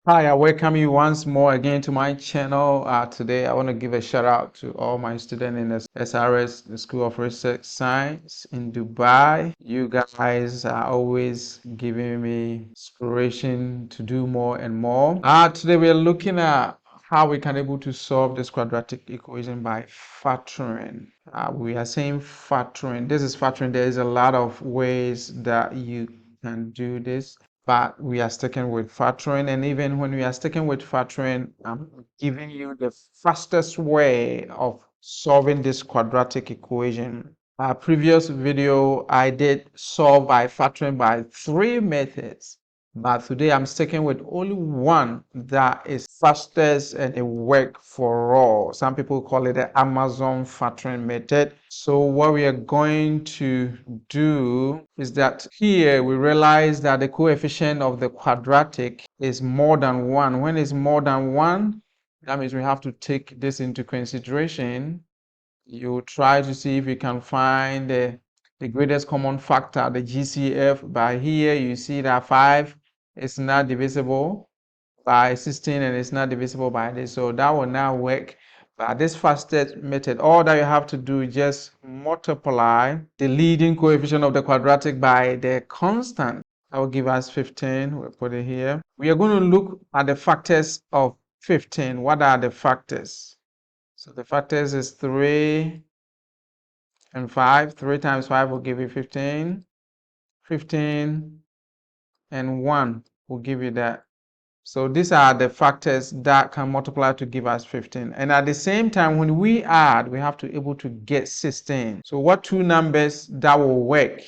Hi, I welcome you once more again to my channel. Today, I want to give a shout out to all my students in the SRS, the School of Research Science in Dubai. You guys are always giving me inspiration to do more and more. Today, we're looking at how we can able to solve this quadratic equation by factoring. We are saying factoring. This is factoring. There is a lot of ways that you can do this, but we are sticking with factoring. And even when we are sticking with factoring, I'm giving you the fastest way of solving this quadratic equation. Previous video, I did solve by factoring by 3 methods. But today I'm sticking with only one that is fastest and it works for all. Some people call it the Amazon factoring method. So what we are going to do is that here we realize that the coefficient of the quadratic is more than 1. When it's more than 1, that means we have to take this into consideration. You try to see if you can find the greatest common factor, the GCF. By here, you see that 5 is not divisible by 16 and it's not divisible by this. So that will not work. But this fastest method, all that you have to do is just multiply the leading coefficient of the quadratic by the constant. That will give us 15. We'll put it here. We are going to look at the factors of 15. What are the factors? So the factors is 3 and 5. 3 times 5 will give you 15. 15 and 1 will give you that. So these are the factors that can multiply to give us 15. And at the same time, when we add, we have to be able to get 16. So what two numbers that will work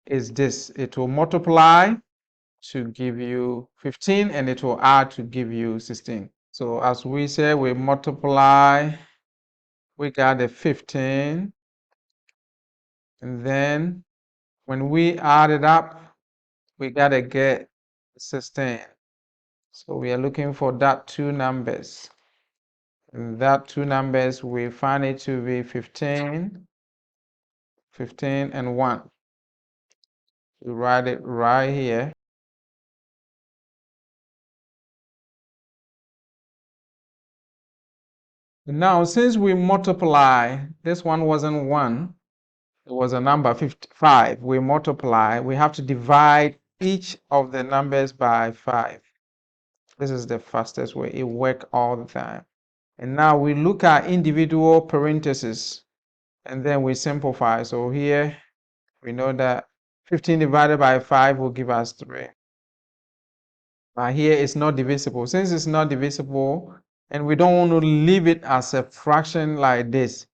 is this. It will multiply to give you 15 and it will add to give you 16. So as we say, we multiply, we got the 15. And then when we add it up, we gotta get 16. So we are looking for that two numbers. And that two numbers, we find it to be 15, 15 and 1. We write it right here. Now, since we multiply, this one wasn't 1, it was a number 55. We multiply, we have to divide each of the numbers by 5. This is the fastest way. It works all the time. And now we look at individual parentheses and then we simplify. So here we know that 15 divided by 5 will give us 3. But here it's not divisible. Since it's not divisible and we don't want to leave it as a fraction like this,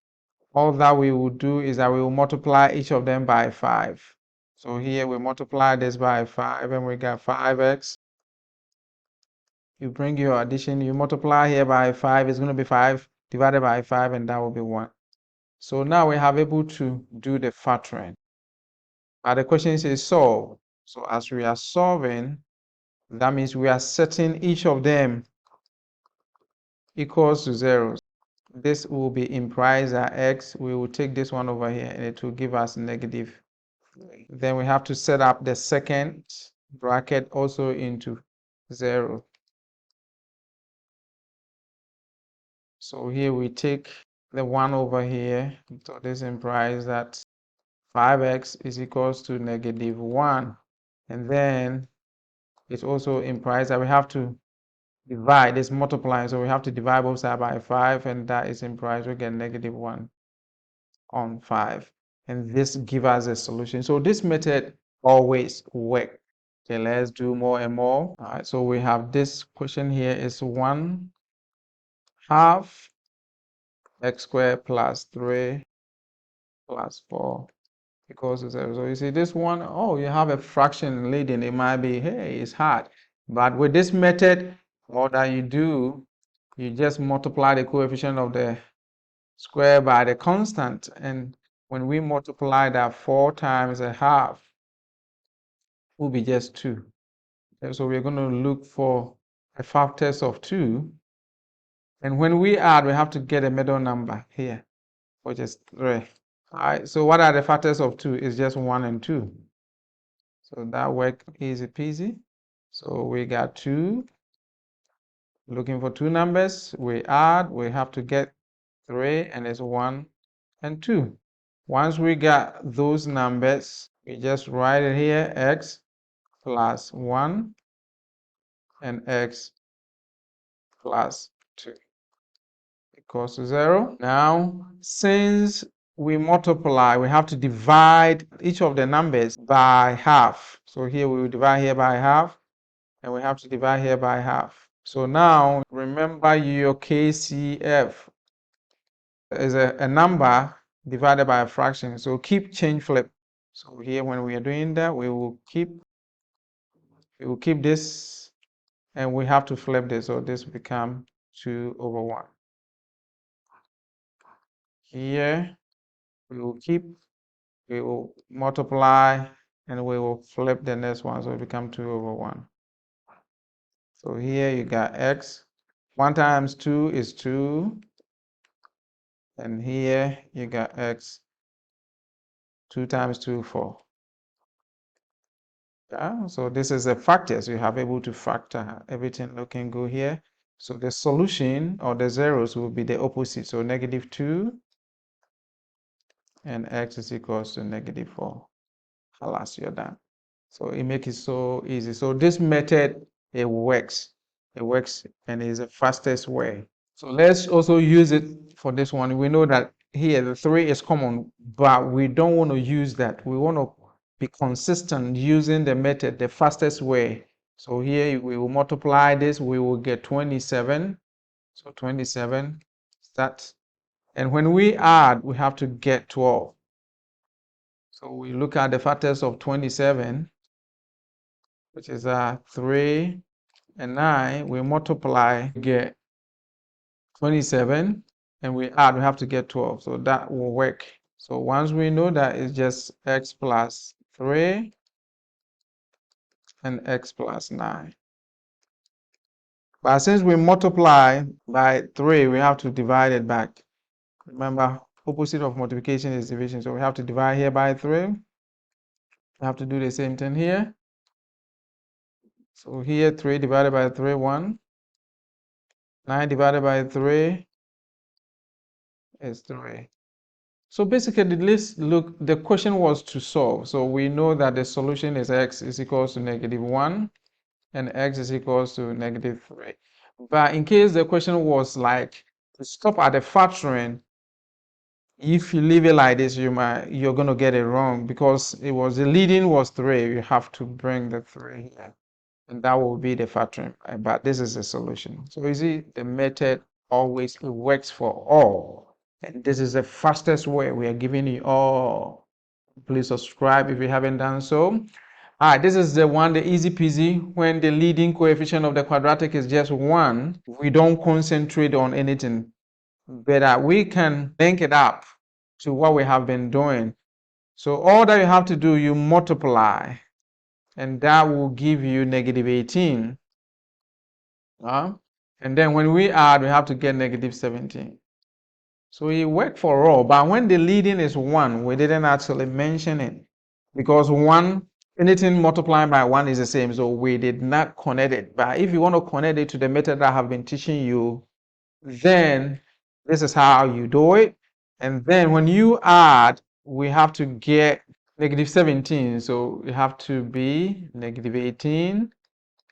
all that we will do is that we will multiply each of them by 5. So here we multiply this by 5 and we got 5x. You bring your addition, you multiply here by 5, it's going to be 5 divided by 5 and that will be 1. So now we have able to do the factoring. The question says solve. So as we are solving, that means we are setting each of them equals to 0. This will be implies that x. We will take this one over here and it will give us negative. Then we have to set up the second bracket also into 0. So here we take the 1 over here. So this implies that 5x is equals to negative 1. And then it also implies that we have to divide this multiplying. So we have to divide both sides by 5. And that is implies we get negative 1 on 5. And this gives us a solution. So this method always works. Okay, let's do more and more. All right, so we have this question here is 1/2 x squared plus 3 plus 4 equals to 0. So you see this one, oh, you have a fraction leading. It might be, hey, it's hard. But with this method, all that you do, you just multiply the coefficient of the square by the constant. And when we multiply that 4 times a half, it will be just 2. And so we're going to look for a factors of 2. And when we add, we have to get a middle number here, which is 3. All right, so what are the factors of 2? It's just 1 and 2. So that work easy peasy. So we got 2 Looking for two numbers, we add, we have to get 3, and it's 1 and 2. Once we got those numbers, we just write it here, x plus 1 and x plus 2 equals to 0. Now, since we multiply, we have to divide each of the numbers by half. So here we will divide here by half, and we have to divide here by half. So now, remember your KCF is a number divided by a fraction. So keep change flip. So here when we are doing that, we will keep this, and we have to flip this. So this become 2 over 1. Here we will multiply, and we will flip the next one. So it become 2 over 1. So here you got x. 1 times 2 is 2. And here you got x. 2 times 2, 4. Yeah, so this is the factors. You have able to factor everything looking good here. So the solution or the zeros will be the opposite. So -2 and x is equals to -4. Alas, you're done. So it makes it so easy. So this method, it works. It works and is the fastest way. So let's also use it for this one. We know that here the 3 is common, but we don't want to use that. We want to be consistent using the method the fastest way. So here we will multiply this, we will get 27. So 27, that. And when we add, we have to get 12. So we look at the factors of 27, which is 3 and 9. We multiply, get 27, and we add, we have to get 12. So that will work. So once we know that, it's just x plus 3 and x plus 9. But since we multiply by 3, we have to divide it back. Remember, opposite of multiplication is division. So we have to divide here by 3. We have to do the same thing here. So here 3 divided by 3, 1. 9 divided by 3 is 3. So basically, let's look, the question was to solve. So we know that the solution is x is equals to -1 and x is equals to -3. But in case the question was like to stop at the factoring, if you leave it like this, you're going to get it wrong, because it was the leading was 3. You have to bring the 3 here, and that will be the factoring. But this is the solution. So you see, the method always works for all. And this is the fastest way we are giving you all. Please subscribe if you haven't done so. All right, this is the one, the easy peasy. When the leading coefficient of the quadratic is just 1, we don't concentrate on anything, but we can link it up to what we have been doing. So all that you have to do, you multiply, and that will give you -18. And then when we add, we have to get -17. So it worked for all, but when the leading is 1, we didn't actually mention it, because 1, anything multiplied by 1 is the same, so we did not connect it. But if you want to connect it to the method that I have been teaching you, then this is how you do it. And then when you add, we have to get -17, so it have to be -18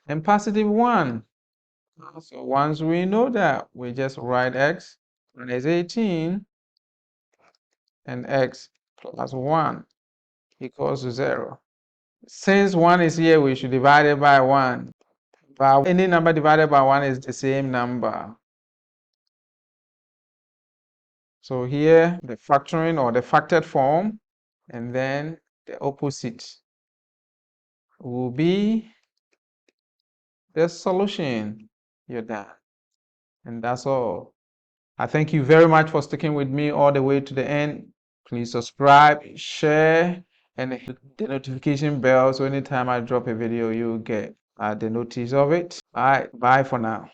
and +1. So once we know that, we just write x minus 18 and x plus 1 equals to 0. Since 1 is here, we should divide it by 1. But any number divided by 1 is the same number. So here, the factoring or the factored form, and then the opposite will be the solution. You're done. And that's all. I thank you very much for sticking with me all the way to the end. Please subscribe, share, and hit the notification bell, so anytime I drop a video, you'll get the notice of it. All right, bye for now.